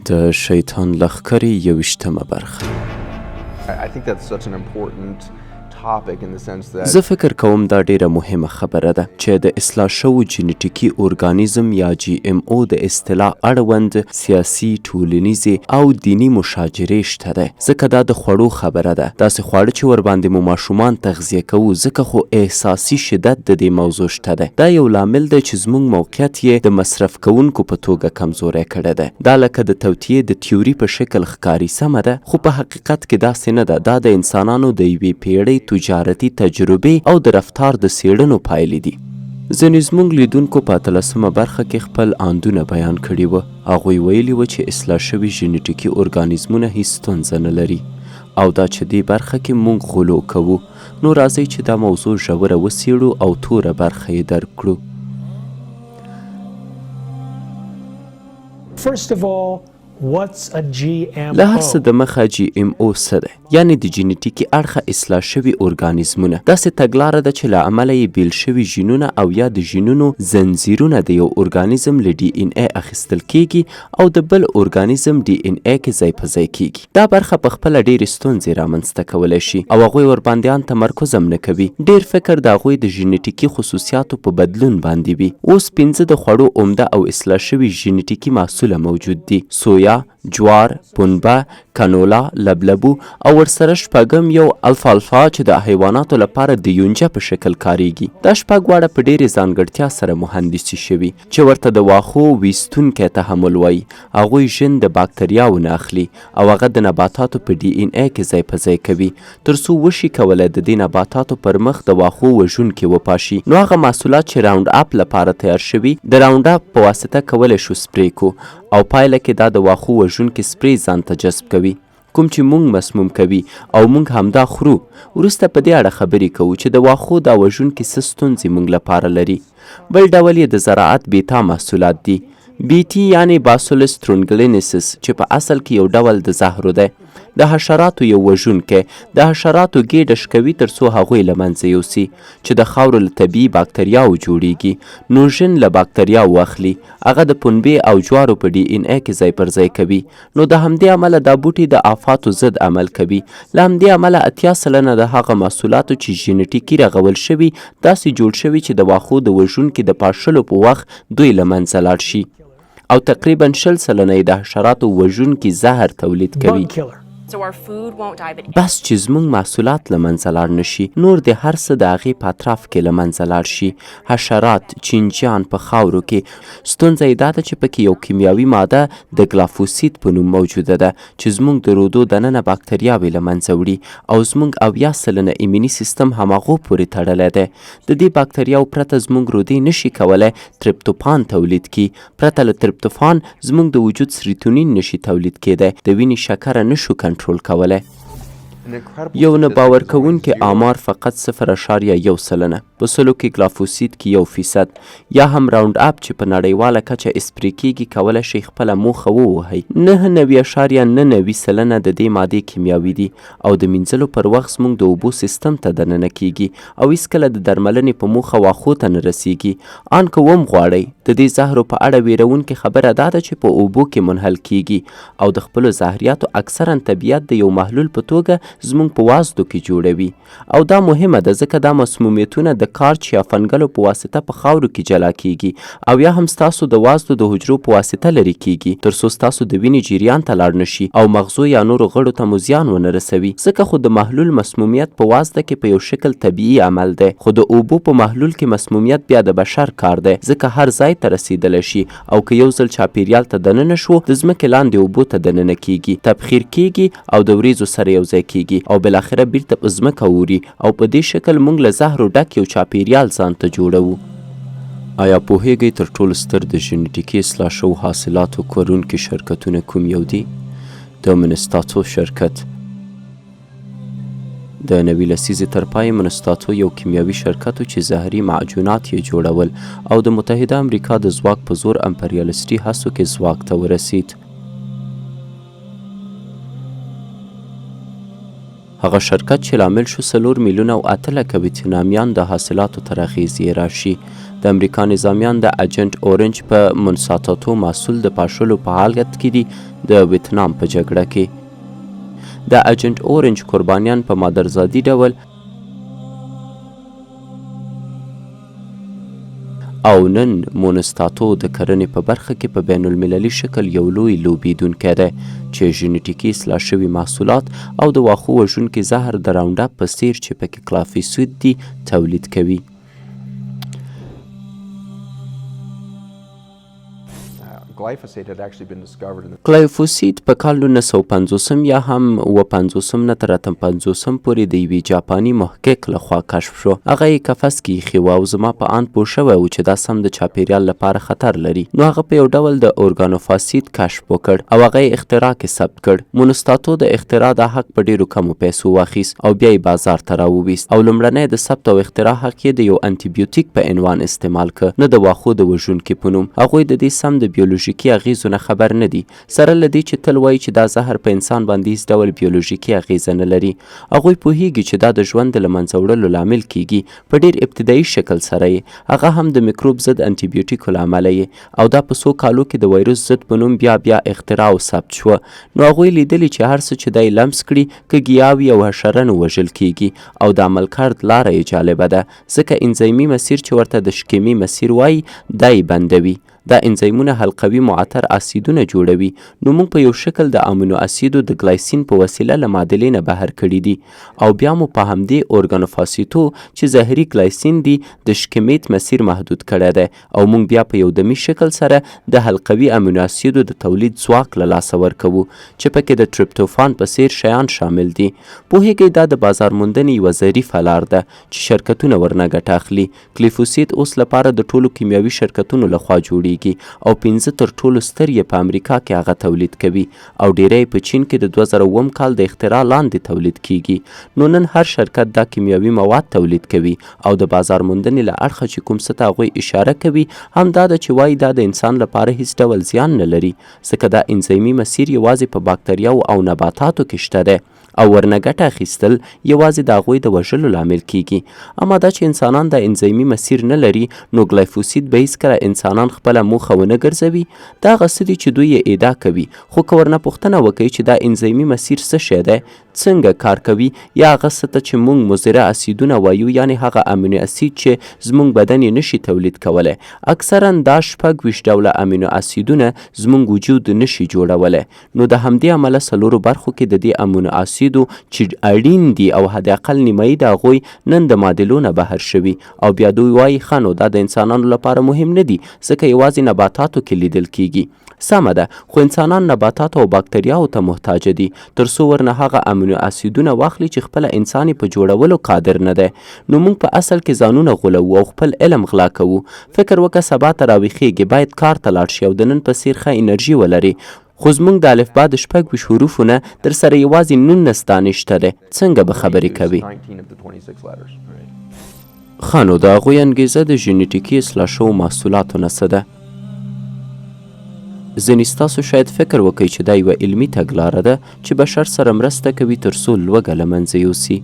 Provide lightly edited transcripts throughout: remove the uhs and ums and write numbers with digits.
د شیطان لښکرې 21مه برخه. I think that's such an important topic in the sense that زه فکر کوم دا ډیره مهمه خبره ده چې د اصلاح شوو جینیټیکي ارګانیزم یا GMO د اصطلاح اړوند سیاسي، ټولنیزې او دینی مشاجرې شته ده، ځکه دا د خوړو خبره ده. داسې خواړه چې ورباندې مو ماشومان تغذیه کوو، ځکه خو احساسي شدت د دې موضوع شته ده. دا یو لامل دی چې زموږ موقعیت یې د مصرف کوونکو په توګه کمزوری کړی دی. دا لکه د توطیې د تیوري په شکل ښکاري، سمه ده، خو په حقیقت کې داسې نه ده. دا د انسانانو د یوې پیړۍ تجارتي تجربې او د رفتار د څېړنو پایلې دي. ځینې زموږ لیدونکو په 18مه برخه کې خپل آندونه بیان کړي وو. هغوی ویلي وو چې اصلاح شوي جینیټیکي ارګانیزمونه هیڅ ستونزه نه لري او دا چې دې برخه کې موږ غلو کوو. نو راځئ چې دا موضوع ژوره وڅېړو او توره برخه یې درک کړو. First of all, what's a GMO? له هر څه د مخه GMO څه دی؟ یعنې د جینیټیکي اړخه اصلاح شوي ارګانیزمونه. داسې تګلاره ده چې له امله یې بیل شوي ژینونه او یا د ژینونو زنځیرونه د یو ارګانیزم له DNA اخیستل کیږي او د بل ارګانیزم DNA کې ځای په ځای کیږي. دا برخه په خپله ډېرې ستونزې رامنځته کولی شي او هغوی ورباندې ان تمرکز هم نه کوي. ډېر فکر د هغوی د جینیټیکي خصوصیاتو په بدلون باندې وي. اوس 5 د خوړو عمده او اصلاح شوي جینیټیکي محصوله موجود دي: سویا، جوار، پنبه، کنولا، لبلبو او ورسره شپږم یو الفالفا چې د حیواناتو لپاره د یونجه په شکل کاریږي. دا شپږ واړه په ډېرې ځانګړتیا سره مهندسي شوي چې ورته د واښو ویستونکی تحمل وایي. هغوی ژن د باکتریاو نه اخلي او هغه د نباتاتو په DNA کې ځای په ځای کوي تر څو وشي کولی د دې نباتاتو پر مخ د واښو وژونکي وپاشي. نو هغه محصولات چې راونډ اپ لپاره تیار شوي د راونډ اپ په واسطه کولی شو سپری کو او پایله کې دا د واښو وژونکي سپری ځان ته جذب کوي، کوم چې موږ مسموم کوي او موږ همدا خورو. وروسته په دې اړه خبرې کوو چې د واښو دا وژونکي څه ستونزې موږ لپاره لري. بل ډول یې د زراعت بیتا محصولات دي. بیټي یعنې باسولس ترونګلینسس چې په اصل کې یو ډول د زهرو دی. د حشراتو یو وژونکی د حشراتو ګېډه شکوي تر څو هغوی له منځه یوسي چې د خاورو له طبیعي باکتریاو جوړیږي. نو ژن له باکتریاو واخلي، هغه د پنبې او جوارو په DNA کې ځای پر ځای کوي. نو د همدې امله دا بوټي د آفاتو ضد عمل کوي. له همدې امله 80% د هغه محصولاتو چې جینیټیکي رغول شوي داسې جوړ شوي چې د واښو د وژونکي د پاشلو په وخت دوی له منځه لاړ شي او تقریبا 40% د حشراتو وژونکي زهر تولید کوي. Bug killer. بس چې زموږ محصولات له منځه لاړ نشي، نور د هر څه د هغې په اطراف کې له منځه لاړ شي. حشرات، چینجیان په خاورو کې. ستونزه یې دا ده چې پکې یو کیمیاوي ماده د ګلافوسید په نوم موجوده ده چې زموږ د رودو دننه باکتریاوې له منځه وړي او زموږ 80% ایمني سیستم هماغو پورې تړلی دی. د دې باکتریاو پرته زموږ رودې نشي کولی تریپتوفان تولید کړي. پرته له تریپتوفان زموږ د وجود سریتونین نشي تولید کېدی. د وینې شکره نشو کنټرول کولی. یو نه باور کوونکی آمار فقط 0.1% په سلو کې ګلافوسید کې 1% یا هم راونډ اپ چې په نړیواله کچه اسپری کېږي کولی شي خپله موخه ووهئ. 99.99% د دې مادې کیمیاوي دي او د مینځلو پر وخت زموږ د اوبو سیستم ته دننه کېږي او هیڅکله د درملنې په موخه واښو ته نه رسیږي. ان که وم غواړئ د دې زهرو په اړه ویرونکې خبره دا ده چې په اوبو کې منحل کېږي او د خپلو زهریاتو اکثرا طبیعت د یو محلول په توګه زموږ په وازدو کې جوړوي او دا مهمه ده ځکه دا مسمومیتونه د کارچ یا فنګلو په واسطه په خاورو کې جلا کیږي او یا هم ستاسو د وازدو د حجرو په واسطه لرې کیږي تر څو ستاسو د وینې جریان ته لاړ نشي او مغزو یا نورو غړو ته مو زیان ونه رسوي. ځکه خو د محلول مسمومیت په وازده کې په یو شکل طبیعي عمل دی، خو د اوبو په محلول کې مسمومیت بیا د بشر کار دی ځکه هر ځای ته رسیدلی شي او که یو ځل چاپیریال ته دننه شو د ځمکې لاندې اوبو ته دننه کیږي، تبخیر کیږي او د وریځو سره یو ځای کیږي او بالاخره بیرته په ځمکه اوري او په دې شکل موږ له زهرو ډک یو چاپیریال ځان ته جوړوو. آیا پوهیږئ تر ټولو ستر د جینیټیکي اصلاح شوو حاصلاتو کورونکي شرکتونه کوم یو دي؟ د منستاتو شرکت. د نوي لسیزې تر پای منستاتو یو کیمیاوي شرکت و چې زهري معجونات یې جوړول او د متحده امریکا د ځواک په زور امپریالیستي هڅو کې ځواک ته ورسید. هغه شرکت چې لامل شو 4 میلیونه او 8 لکه ویتنامیان د حاصلاتو تر اغېز یې راشي. د امریکا نظامیان د اجنټ اورنج په منساتاتو محصول د پاشلو په حالت کې دي د ویتنام په جګړه کې. د اجنټ اورنج قربانیان په مادرزادي ډول او نن مونستاتو د کرنې په برخه کې په بین المللي شکل یو لوی لوبیدونکی دی چې ژنیټیکي اصلاح شوي محصولات او د واښو وژونکي زهر د راونډاپ په څیر چې پکې کلافیسود دي تولید کوي. Glyphosate had actually been discovered in the کلایفوسید په کال 1950 یا هم 1950 نه تر 1950 پورې د یوې جاپاني محقق لخوا کشف شو. هغه یې قفس کې ایښی و او زما په اند پوه شوی و چې دا سم د چاپیریال لپاره خطر لري. نو هغه په یو ډول د اورګانوفاسید کشف وکړ او هغه یې اختراع کې ثبت کړ. مونستاتو د اختراع د حق په ډیرو کمو پیسو واخیست او بیا یې بازار ته راوویست او لومړنی د ثبت او اختراع حق یې د یو انټي په عنوان استعمال کړ، نه د واښو د وژونکي په نوم. هغوی د دې سم د بیولوژیکي اغیزو نه خبر نه دي، سره له دې چې تل وایي چې دا زهر په انسان باندې هیڅ ډول بیولوژیکي اغیزه نه لري. هغوی پوهیږي چې دا د ژوند د له منځه وړلو لامل کیږي. په ډیر ابتدایي شکل سره یې هغه هم د میکروب ضد انټي له امله یې او دا په څو کالو کې د وایروس ضد په نوم بیا اختراع او ثبت شوه. نو هغوی لیدلي چې هر څه چې دی لمس کړي که ګیاوي او حشره نه وژل کیږي او د عمل کرد لاره یې جالبه ده، ځکه انزیمي مسیر چې ورته د شکیمي مسیر وایي دا یې بندوي. دا انزیمونه حلقوي معطر اسیدونه جوړوي. نو موږ په یو شکل د امینو اسیدو د ګلایسین په وسیله له معادلې نه بهر کړي دي او بیا مو په همدې اورګانوفاسیتو چې زهري ګلایسین دي د شکمیت مسیر محدود کړی دی او موږ بیا په یو دمي شکل سره د حلقوي امینو اسیدو د تولید ځواک له لاسه ورکوو چې پکې د ټریپټوفان په څیر شیان شامل دي. پوهیږئ دا د بازار موندنې یوه ظریفه لار ده چې شرکتونه ورنه ګټه اخلي. کلیفوسید اوس لپاره د ټولو کیمیاوي شرکتونو لخوا جوړیږي او 15 تر ټولو ستر یې په امریکا کې هغه تولید کوي او ډیری په چین کې د 2009 کال د اختراع لاندې تولید کیږي. نو نن هر شرکت دا کیمیاوي مواد تولید کوي او د بازار موندنې له اړخه چې کوم څه ته هغوی اشاره کوي هم دا ده چې وایي دا د انسان لپاره هیڅ ډول زیان نه لري، ځکه دا انزیمي مسیر یوازې په باکتریاوو او نباتاتو کې شته دی او ورنه ګټه اخیستل یوازې د هغوی د وژلو لامل کیږي. اما دا چې انسانان د انزیمي مسیر نه لري نو ګلایفوسید به هیڅکله انسانان خپله موخه ونه ګرځوي. دا هغه څه دي چې دوی یې ادعا کوي، خو که ورنه پوښتنه وکړئ چې دا انزیمي مسیر څه شی دی، څنګه کار کوي، یا هغه څه ته چې موږ مضره اسیدونه وایو یعنی هغه امینو اسید چې زموږ بدن یې نشي تولید کولی، اکثرا دا 26 ډوله امینو اسیدونه زموږ وجود نشي جوړولی. نو د همدې امله 4 برخو کې د دې امینو اسید چې اړین دي او حد اقل نیمایي د هغوی نن د معادلو نه بهر شوي او بیا دوی وایي ښه نو دا د انسانانو لپاره مهم نه دي ځکه یوازې نباتاتو کې لیدل کیږي. سمه ده، خو انسانان نباتاتو او باکتریاو ته محتاج دي تر څو ورنه هغه امینو اسیدونه واخلي چې خپله انسان یې په جوړولو قادر نه دی. نو موږ په اصل کې ځانونه غولوو او خپل علم غلا کوو. فکر وکړه سبا ته راویښیږي باید کار ته لاړ شي او د نن په څیر ښه انرژي ولري، خو زموږ د الفبا د 26 حروفونه در سره یوازې 19 دانې شته دی، څنګه به خبرې کوي؟ 19 of the 26 letters. ښه نو د هغوی انګېزه د ژنیټیکي اصلاح شوو محصولاتو نه څه ده؟ ځینې ستاسو شاید فکر وکړئ چې دا یوه علمي تګلاره ده چې بشر سره مرسته کوي تر څو لوږه له منځه یوسي.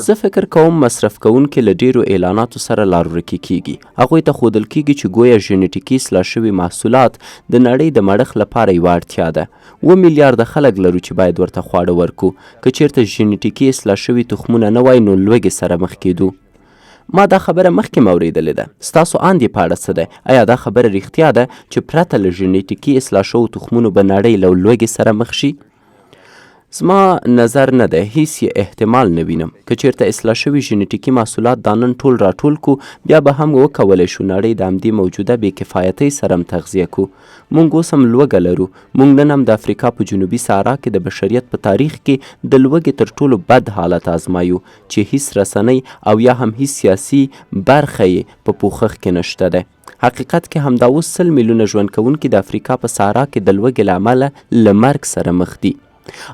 زه فکر کوم مصرف کوونکي له ډیرو اعلاناتو سره لار ورکې کیږي. هغوی ته ښودل کیږي چې ګویا ژنیټیکي اصلاح شوي محصولات د نړۍ د مړښت لپاره یوه اړتیا ده. 2 میلیارده خلک لرو چې باید ورته خواړه ورکو. که چیرته ژنیټیکي اصلاح شوي تخمونه نه وای نو لوږې سره مخ کیدو. ما دا خبره مخکې اوریدلې ده. ستاسو اند یې په اړه څه دی؟ آیا دا خبره رښتیا ده چې پرته له ژنیټیکي اصلاح شوو تخمونو به نړۍ له لوږې سره مخ شي؟ زما نظر نه ده، هیڅ یې احتمال نه وینم. که چیرته اصلاح شوي ژنیټیکي محصولات دا نن ټول راټول کو بیا به هم وکولی شو نړۍ د همدې موجوده بې کفایتۍ سره هم تغذیه کو. موږ اوس هم لوږه لرو. موږ نن هم د افریقا په جنوبي صحرا کې د بشریت په تاریخ کې د لوږې تر ټولو بد حالت آزمایو چې هیڅ رسنۍ او یا هم هیڅ سیاسي برخه یې په پوښښ کې نشته ده. حقیقت کې همدا اوس 100 میلیونه ژوند کوونکي د افریقا په صحرا کې د لوږې له امله له مرګ سره مخ دي.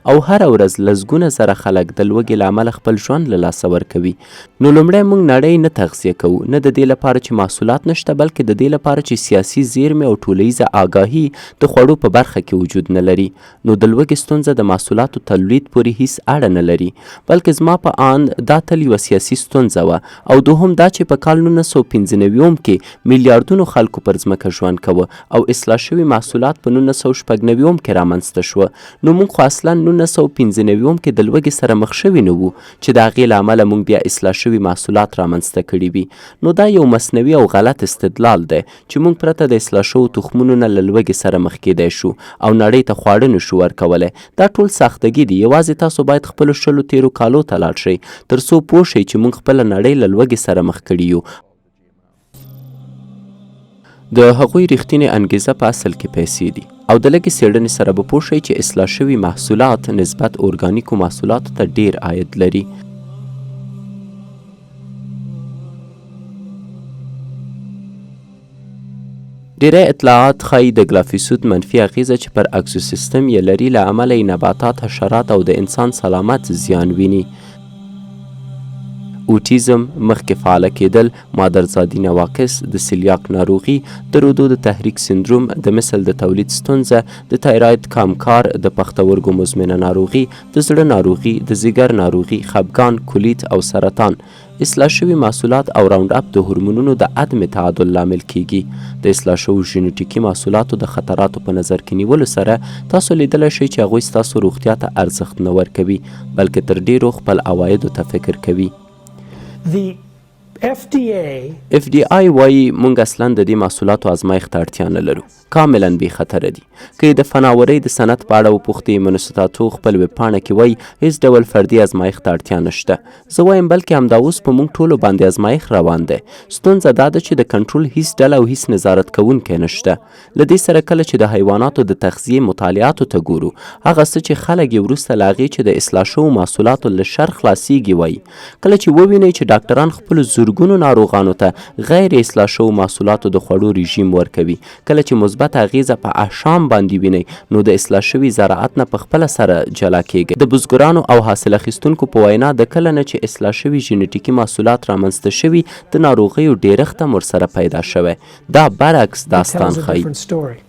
او هر ورځ لسګونه زره خلک د لوږې له امله خپل ژوند له لاسه ورکوي. نو لومړی موږ نړۍ نه تغذیه کوو، نه د دې لپاره چې محصولات نشته، بلکې د دې لپاره چې سیاسي زیرمې او ټولیزه آګاهي د خوړو په برخه کې وجود نه لري. نو د لوږې ستونزه د محصولاتو تولید پورې هیڅ اړه نه لري، بلکې زما په اند دا تل یوه سیاسي ستونزه وه. او دوهم دا چې په کال 1995 کې میلیاردونو خلکو پر ځمکه ژوند کوه او اصلاح شوي محصولات په 1996 کې رامنځته شوه. نو موږ خو اصلا 1995 کې د لوږې سره مخ شوي نه وو چې د هغې له امله موږ بیا اصلاح شوي محصولات رامنځته کړي وي. نو دا یو مصنوي او غلط استدلال دی چې موږ پرته د اصلاح شوو تخمونو نه له لوږې سره مخ کیدای شو او نړۍ ته خواړه نشو ورکولی. دا ټول سختګي دي. یوازې تاسو باید خپلو 100 تیرو کالو ته لاړ شئ تر څو پوه شئ چې موږ خپله نړۍ له لوږې سره مخ کړي یو. د هغوی رښتینې انګیزه په اصل کې پیسې دي او د لږې څېړنې سره به پوه شئ چې اصلاح شوي محصولات نسبت ارګانیکو محصولاتو ته ډیر عاید لري. ډیری اطلاعات ښایي د ګلافیسود منفي اغیزه چې پر اکسوسیستم یې لري له امله یې نباتات، حشرات او د انسان سلامت زیان ویني. اوټیزم، مخکې فعاله کېدل، مادرزادي نواقص، د سیلیاک ناروغي، د رودو د تحریک سندروم، د مثل د تولید ستونزه، د تایراید کمکار، د پښتورګو مزمنه ناروغي، د زړه ناروغي، د ځیګر ناروغي، خپګان، کلیت او سرطان. اصلاح شوي محصولات او راوند اپ د هورمونونو د عدم تعادل لامل کیږي. د اصلاح شوو ژینیټیکي محصولاتو د خطراتو په نظر کې نیولو سره تاسو لیدلی شئ چې هغوی ستاسو روغتیا ته ارزښت نه ورکوي، بلکې تر ډیرو خپل عوایدو ته فکر کوي. The FDA FDA وایي موږ اصلا د دې محصولاتو ازمایښت ته اړتیا نه لرو، کاملا بې خطره دي. که یې د فناورۍ د صنعت په اړه وپوښتې، منستاتو خپل ویبپاڼه کې وایي هیڅ ډول فردي ازمایښت ته اړتیا نشته. زه وایم بلکې همدا اوس په موږ ټولو باندې ازمایښت روان دی. ستونزه دا ده چې د کنټرول هیڅ ډله او هیڅ نظارت کوونکی نشته. له دې سره کله چې د حیواناتو د تغذیې مطالعاتو ته ګورو، هغه څه چې خلک یې وروسته له هغې چې د اصلاح شوو محصولاتو له شر خلاصیږي وایي. کله چې ووینئ چې ډاکټران خپلو زرګونو ناروغانو ته غیر اصلاح شوو محصولاتو د خوړو رژیم ورکوي، کله چې مثبت اغیزه په احشام باندې وینئ، نو د اصلاح شوي زراعت نه په خپله سره جلا کیږئ. د بزګرانو او حاصل اخیستونکو په وینا د کله نه چې اصلاح شوي ژینیټیکي محصولات رامنځته شوي، د ناروغیو ډیرښت هم ورسره پیدا شوی. دا برعکس داستان tells a ښایي. different story.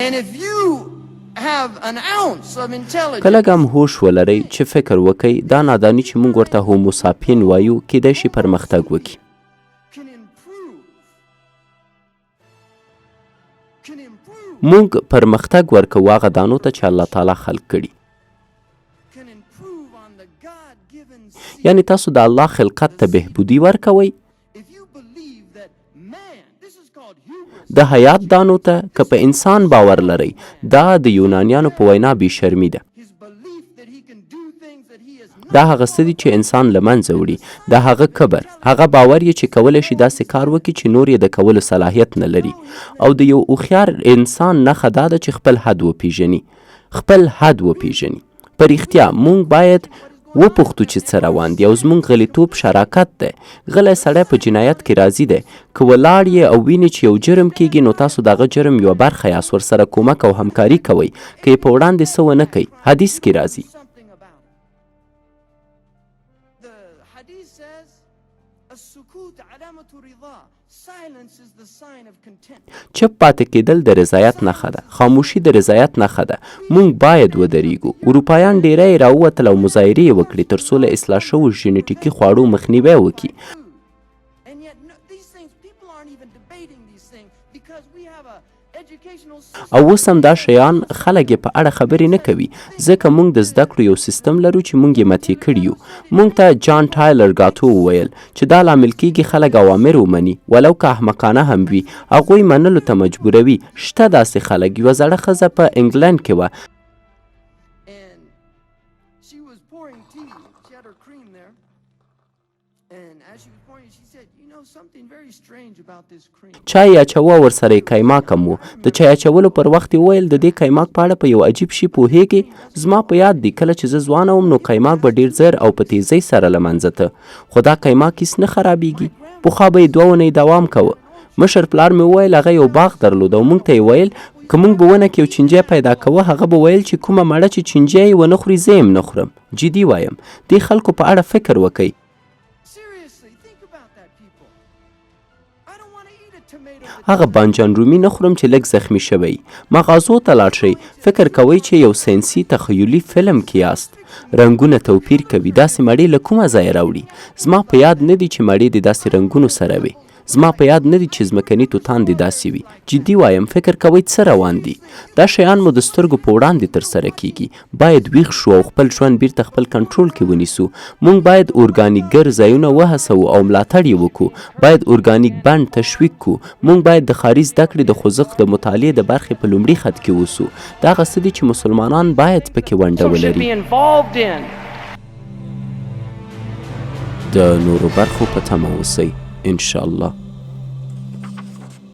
And if you have an ounce of intelligence, که لږ هم هوش ولرئ چې فکر وکئ، دا ناداني چې موږ ورته هوموساپین وایو کیدای شي پرمختګ وکړي. can improve, موږ پرمختګ ورکوو هغه دانو ته چې الله تعالی خلق کړي. can improve on the God-given seed. یعنی تاسو د الله خلقت ته بهبودي ورکوئ. If you believe that man, this is called hubris, د حیات دانو ته که په انسان باور لرئ، دا د یونانیانو په وینا بې شرمي ده. his belief that he can do things that he is not. دا هغه څه دي چې انسان له منځه وړي. دا هغه کبر، هغه باور یې چې کولی شي داسې کار وکړي چې نور یې د کولو صلاحیت نه لري. او د یو هوښیار انسان نښه دا ده چې خپل حد وپیژني. خپل حد وپیژني. په رښتیا موږ باید وپوښتو چې څه روان دي او زموږ غلیتوب شراکت دی. غلی سړی په جنایت کې راضي دی. که ولاړ یې او ویني چې یو جرم کیږي، نو تاسو دغه جرم یوه برخه یاست، ورسره کومک او همکاري کوئ. که یې په وړاندې څه ونه کوئ، حدیث کې راځي Something about it. The hadith says, "As-sukut alamatu rida." Silence is the sign of content. چپ پاتې کېدل د رضایت نښه ده. خاموشي د رضایت نښه ده. موږ باید ودرېږو. اروپایان ډیری راووتل او مظاهرې یې وکړې تر څو له اصلاح شوو ژینیټیکي خوړو مخنیوی وکړي. And yet these things, people aren't even debating these things because we have a educational system. او اوس هم دا شیان خلک یې په اړه خبرې نه کوي، ځکه موږ د زده کړو یو سیستم لرو چې موږ یې متې کړي یو. موږ ته جان ټایلر ګاتو وویل چې دا لامل کیږي خلک اوامر ومني، ولو که احمقانه هم وي، هغوی منلو ته مجبوروي. شته داسې خلک. یوه زړه ښځه په انګلند کې وه. And she was pouring tea. She had her cream there. And as she was pouring it, she said, "You know something very strange about this cream." چای اچوه او ورسره یې کایماک هم و. د چای اچولو پر وخت یې وویل د دې کایماک په اړه په یو عجیب شي پوهیږې؟ زما په یاد دی کله چې زه ځوانه وم نو کایماک به ډېر زر او په تیزۍ سره له منځه ته، خو دا کایماک هیڅ نه خرابیږي. پخوا به یې 2 اونۍ دوام کوه. مشر پلار مې وویل هغه یو باغ درلود او موږ ته یې ویل که موږ به ونه کې یو چینجی پیدا کوه هغه به ویل چې کومه مړه چې چینجی یې ونه خوري زه یې نه خورم. جدي وایم دې خلکو په اړه فکر وکئ. Seriously, think about that, people. I don't want to eat a tomato that هغه بانجان رومي نه خورم چې لږ زخمی شوی. مغازو ته لاړ شئ، فکر کوئ چې یو ساینسي تخیلي فلم کې یاست. رنګونه توپیر کوي، داسې مړې له کومه ځایه راوړي؟ زما په یاد نه دي چې مړې د داسې رنګونو سره وي. زما په یاد نه دي چې ځمکني توتان دې داسې وي. جدي وایم فکر کوئ څه روان دي؟ دا شیان مو د سترګو په وړاندې ترسره کیږي. باید ویښ شو او خپل ژوند بیرته خپل کنټرول کې ونیسو. موږ باید ارګانیک ګر ځایونه وهڅوو او ملاتړ یې وکړو. باید ارګانیک بڼ تشویق کړو. موږ باید د ښاري زده کړې د خوځښت د مطالعې د برخې په لومړي خط کې اوسو. دا هغه څه دي چې مسلمانان باید پکې ونډه ولري. د نورو برخو په تمه اوسئ ان شاء الله.